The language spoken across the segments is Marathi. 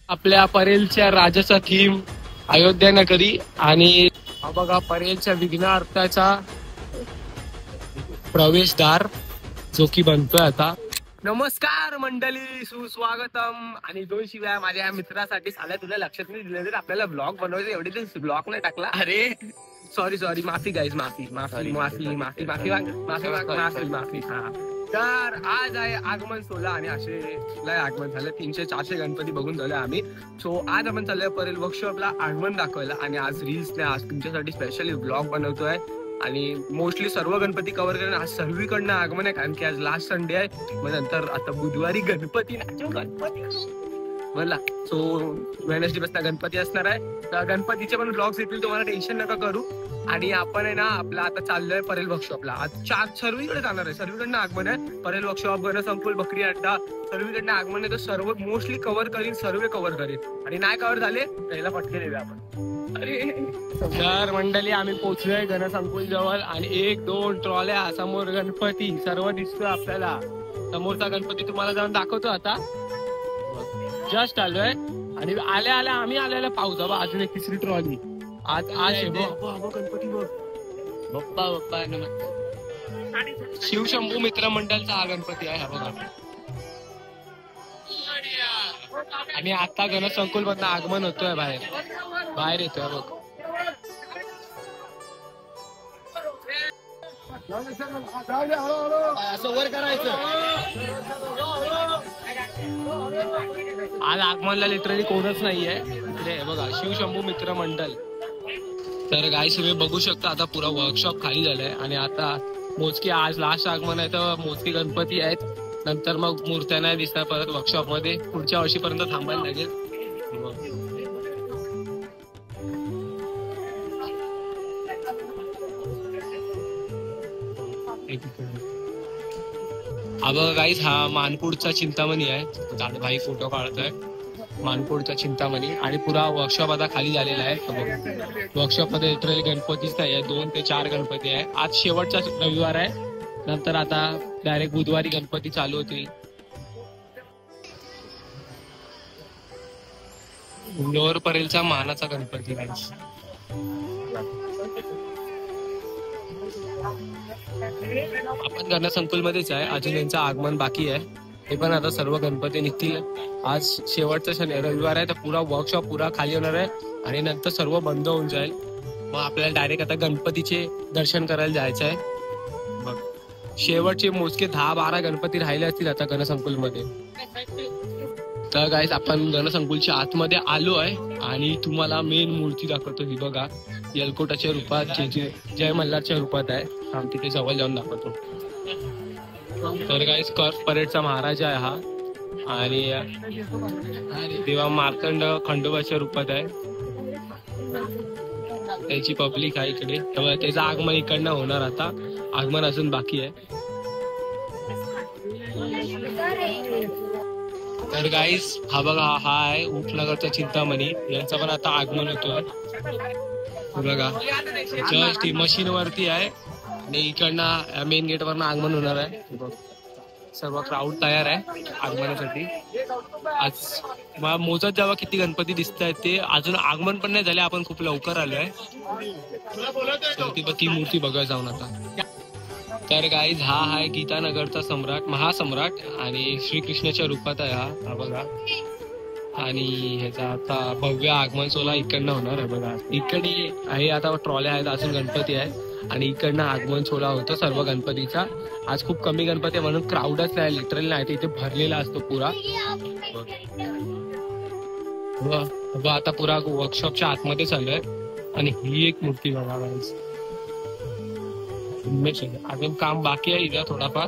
आपल्या परेलच्या राजाचा थीम अयोध्या नगरी आणि हा बघा परेलच्या विघ्नार्थाचा प्रवेशद्वार जो की बनतोय आता. नमस्कार मंडळी, सुस्वागतम. आणि 2 शिवाय माझ्या मित्रासाठी आल्या. तुला लक्षात नाही दिलं तर आपल्याला ब्लॉग बनवायचं, एवढे तर ब्लॉग नाही टाकला. अरे सॉरी माफी गाईज, माफी. हा तर आज आहे आगमन 16 आणि असे आगमन झालं 300-400 गणपती बघून झालं आम्ही. सो आज आपण चाललोय परेल वर्कशॉपला आगमन दाखवायला आणि आज रील्स नाही, आज तुमच्यासाठी स्पेशली ब्लॉग बनवतोय आणि मोस्टली सर्व गणपती कव्हर करेन. आज सर्वीकडनं आगमन आहे कारण की आज लास्ट संडे आहे. मग नंतर आता बुधवारी गणपती बोला. सो वेडनेसडे पासून गणपती असणार आहे. तर गणपतीचे पण ब्लॉग्स येतील, तुम्हाला टेन्शन नका करू. आणि आपण आहे ना आपला आता चाललोय परेल वर्कशॉपला. आज 4 सर्वीकडे जाणार आहे, सर्वीकडनं आगमन आहे. परेल वर्कशॉप, गणसंकुल, बकरी अड्डा, सर्वीकडनं आगमन आहे. तर सर्व मोस्टली कव्हर करीन, सर्व कव्हर करीन. आणि नाही कव्हर झाले त्याला पटके देऊया आपण. तर मंडळी आम्ही पोहोचलोय गणसंकुल जवळ आणि 1-2 ट्रॉल्या समोर गणपती सर्व दिसतोय आपल्याला. समोरचा गणपती तुम्हाला जाऊन दाखवतो आता. जस्ट आलोय आणि आल्या आम्ही आलेला पाऊस. बाबा अजून एक 3री ट्रॉली. आज गणपती बाप्पा नमस्कार. शिवशंभू मित्र मंडळचा हा गणपती आहे. हा बघा. आणि आता गणसंकुल मधनं आगमन होतोय, बाहेर येतोय बघ. असं वर करायचं. आज आगमनला लिटरली कोणच नाहीये इकडे. बघा शिवशंभू मित्र मंडळ. तर गाईस तुम्ही बघू शकता आता पुरा वर्कशॉप खाली झालाय आणि आता मोजके आज लास्ट आगमन आहे तर मोजके गणपती आहेत. नंतर मग मूर्त्या नाही दिसणार परत वर्कशॉप मध्ये. पुढच्या वर्षीपर्यंत थांबायला लागेल. हा बघा गाईस, हा मानपूरचा चिंतामणी आहे. भाई फोटो काढतोय मानपूरचा चिंतामणी. आणि पुरा वर्कशॉप आता खाली झालेला आहे. वर्कशॉप मध्ये लिटरली गणपतीच नाही आहे, 2 ते 4 गणपती आहे. आज शेवटचा रविवार आहे. नंतर आता डायरेक्ट बुधवारी गणपती चालू होतील. लोअर परेलचा मानाचा गणपती गाईस. आपण गणसंकुल मध्येच आहे, अजून यांचं आगमन बाकी आहे. हे पण आता सर्व गणपती निघतील. आज शेवटचा रविवार आहे तर पुरा वर्कशॉप पुरा खाली होणार आहे आणि नंतर सर्व बंद होऊन जाईल. मग आपल्याला डायरेक्ट आता गणपतीचे दर्शन करायला जायचं आहे. शेवटचे मोजके 10-12 गणपती राहिले असतील आता गणसंकुल मध्ये. तर गाईस आपण गणसंकुलच्या आतमध्ये आलो आहे आणि तुम्हाला मेन मूर्ती दाखवतो. ही बघा, यलकोटाच्या रूपात, जय मल्हारच्या रूपात आहे. आम्ही तिथे जवळ जाऊन दाखवतो. तर गाईस कर्फ परेडचा महाराजा आहे हा आणि देवा मार्तंड खंडोबाच्या रूपात आहे. त्याची पब्लिक आहे इकडे. तेव्हा त्याचं आगमन इकडनं होणार. आता आगमन अजून बाकी आहे. तर गाईस हा बघा, हा आहे उपनगरचा चिंतामणी. यांचं पण आता आगमन होतोय. बघा जस्ट मशीन वरती आहे आणि इकडनं मेन गेट वरनं आगमन होणार आहे. सर्व क्राऊड तयार आहे आगमनासाठी. आज मोजत जेव्हा किती गणपती दिसत आहेत ते. अजून आगमन पण नाही झाले, आपण खूप लवकर आलोय. ती मूर्ती बघा जाऊन आता. तर गाईज हा आहे गीतानगरचा सम्राट, महासम्राट आणि श्रीकृष्णाच्या रूपात आहे हा बघा. आणि ह्याचा आता भव्य आगमन 16 इकडनं होणार आहे बघा. इकडे आहे आता ट्रॉल्या आहेत, अजून गणपती आहे आणि इकडनं आगमन 16 होतं सर्व गणपतीचा. आज खूप कमी गणपती आहे म्हणून क्राऊडच नाही, लिटरली नाही. इथे भरलेला असतो पुरा. आता पुरा वर्कशॉपच्या आतमध्ये चालू आहे आणि ही एक मूर्ती बघा. अजून काम बाकी आहे इथं थोडाफार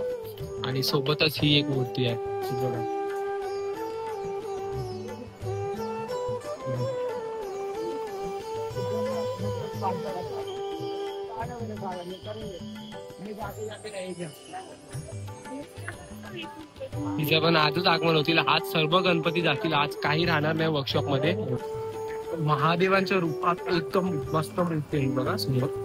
आणि सोबतच ही एक मूर्ती आहे बघा. तिथे पण आजच आगमन होतील. आज सर्व गणपती जातील. आज काही राहणार नाही वर्कशॉप मध्ये. महादेवांच्या रूपात एकदम मस्त मूर्ती आहे बघा समोर.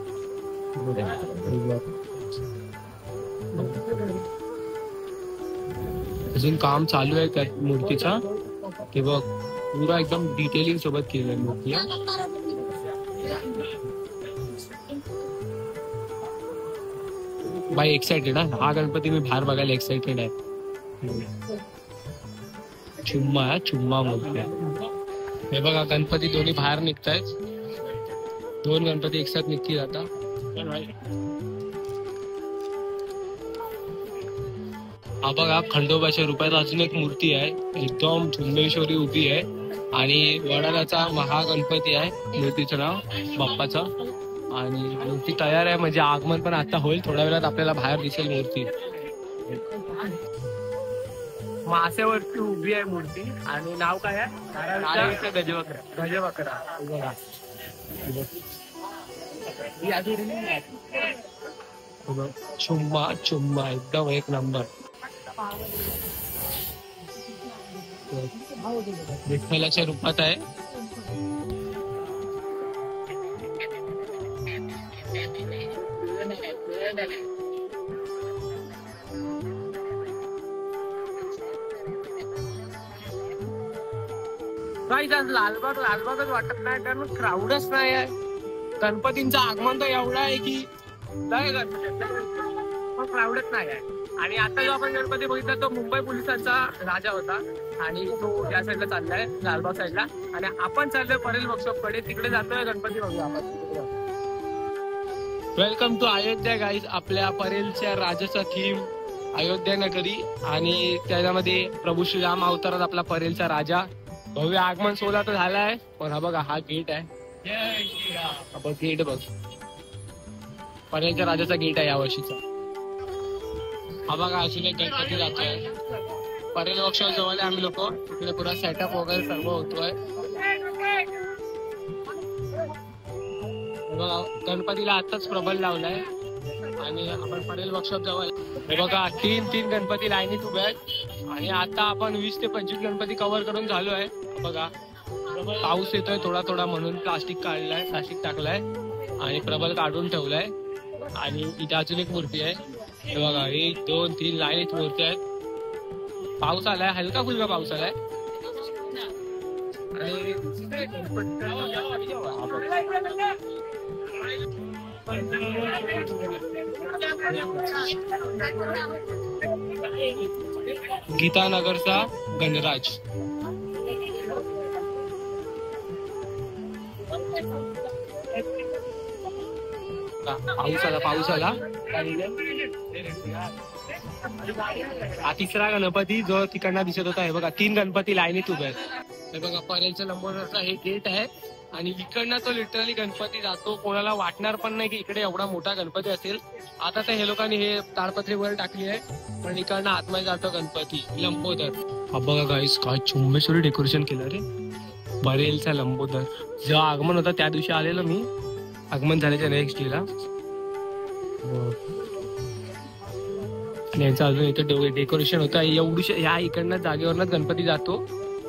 अजून काम चालू आहे त्या मूर्तीचा. ते बघ पुरा एकदम डिटेलिंग सोबत केलेलं मूर्ती आहे. बाई एक्साइटेड हा गणपती मी बाहेर बघायला एक्साइटेड आहे. चुम्मा मूर्ती आहे. हे बघा गणपती दोन्ही बाहेर निघतायत. 2 गणपती एकसाथ निघतील आता. हा बघा खंडोबाच्या रूपात अजून एक मूर्ती आहे. एकदम झुंबेश्वरी उभी आहे आणि वडाल्याचा महागणपती आहे. मूर्तीचं नाव बाप्पाचा आणि मूर्ती तयार आहे. म्हणजे आगमन पण आता होईल. थोड्या वेळात आपल्याला बाहेर दिसेल मूर्ती. मासेवरती उभी आहे मूर्ती आणि नाव काय आहे? गजवक्रा. चुम्मा एकदम एक नंबर. विठ्ठलाच्या रूपात आहे. लालबागच वाटत नाही कारण क्राऊडच नाही आहे. गणपतींचं आगमन तर एवढं आहे की क्राऊडच नाही आहे. आणि आता जो आपण गणपती बघितला तो मुंबई पोलिसांचा राजा होता आणि तो त्या साईडला चाललाय लालबाग साईडला आणि आपण चाललोय परेल वर्कशॉप कडे. तिकडे जातोय गणपती बघूया आपण. Welcome to Ayodhya guys. आपल्या परेलच्या राजाचा थीम अयोध्या नगरी आणि त्याच्यामध्ये प्रभू श्रीराम अवतारात आपला परेलचा राजा. भव्य आगमन सोहळा तर झालाय पण हा बघा हा गेट आहे. गेट बघ परेलच्या राजाचा गेट आहे यावर्षीचा. हा बघा अजून एक गणपती जातोय. परेल वर्कशॉप जवळ आम्ही लोक तिकडे पुरा सेटअप वगैरे सर्व होतोय. बघा गणपतीला आताच प्रबल लावलाय आणि आपण परेल वर्कशॉप जवळ. हे बघा 3 गणपती लाईनीत उभे आहेत आणि आता आपण 20 ते 25 गणपती कव्हर करून झालो आहे. बघा पाऊस येतोय थोडा म्हणून प्लास्टिक टाकलाय आणि प्रबल काढून ठेवलाय. आणि इथे अजून एक मूर्ती आहे. हे बघा 1 2 3 लाईनीत मूर्ती आहेत. पाऊस आलाय हलका फुलका पाऊस आलाय. गीतानगरचा गणराज. पाऊस आला. हा 3रा गणपती जो तिकडनं दिसत होता. हे बघा 3 गणपती लाईनीत उभे आहेत. हे बघा परेलच्या लंबोदरचा हे गेट आहे आणि इकडनं तो लिटरली गणपती जातो. कोणाला वाटणार पण नाही की इकडे एवढा मोठा गणपती असेल. आता तर हे लोकांनी हे ताडपत्री वर टाकली आहे पण इकडनं आतमध्ये जातो गणपती लंबोदर. हा बघा गाईस काय चुंबेश्वरी डेकोरेशन केलं रे. परेलचा लंबोदर जेव्हा आगमन होता त्या दिवशी आलेलो मी. आगमन झाल्याच्या नेक्स्ट डेला. यांचं अजून इथे डेकोरेशन होतं. एवढी ह्या इकडनं जागेवरच गणपती जातो.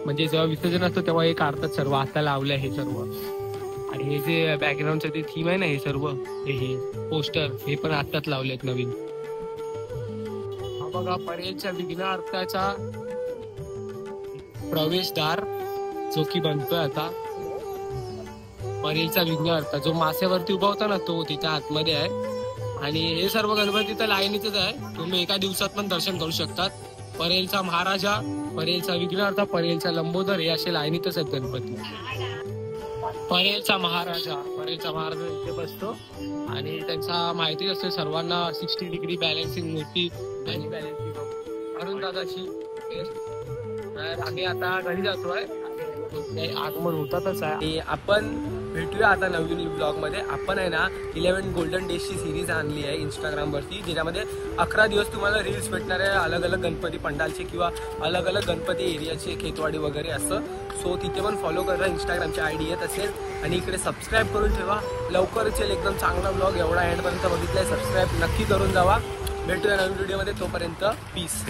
म्हणजे जेव्हा विसर्जन असतं तेव्हा हे काढतात सर्व. आता लावलंय हे सर्व आणि हे जे बॅकग्राऊंडचं ते थीम आहे ना हे सर्व हे पोस्टर हे पण आत्ताच लावलेत नवीन. हा बघा परेलच्या विघ्नार्थाचा प्रवेशद्वार जो की बनतोय आता. परेलचा विघ्नार्थ जो मासेवरती उभा होता ना तो तिच्या आतमध्ये आहे. आणि हे सर्व गणपती तर लाईनीतच आहे. तुम्ही एका दिवसात पण दर्शन करू शकतात. परेलचा महाराजा, परेलचा विघ्नार्थ, परेलचा लंबोदर हे असे लाईनीतच आहेत गणपती. परेलचा महाराजा इथे बसतो आणि त्यांचा माहिती असते सर्वांना. 60 डिग्री बॅलन्सिंग मूर्ती आणि बॅलन्सिंग अरुण दादाची. आम्ही आता घरी जातोय. आगमन होतातच आहे. आपण भेटूया आता नवीन ब्लॉग मध्ये. आपण आहे ना 11 गोल्डन डेजची सिरीज आणली आहे इंस्टाग्राम वरती ज्याच्यामध्ये 11 दिवस तुम्हाला रील्स भेटणार आहे अलग अलग गणपती पंडालचे किंवा अलग अलग गणपती एरियाचे खेतवाडी वगैरे असं. सो तिथे पण फॉलो करा. इंस्टाग्रामची ID येत असेल आणि इकडे सबस्क्राईब करून ठेवा. लवकरच येईल एकदम चांगला ब्लॉग. एवढा एंडपर्यंत बघितलाय सबस्क्राईब नक्की करून जावा. भेटूया नवीन व्हिडिओमध्ये. तोपर्यंत पीस.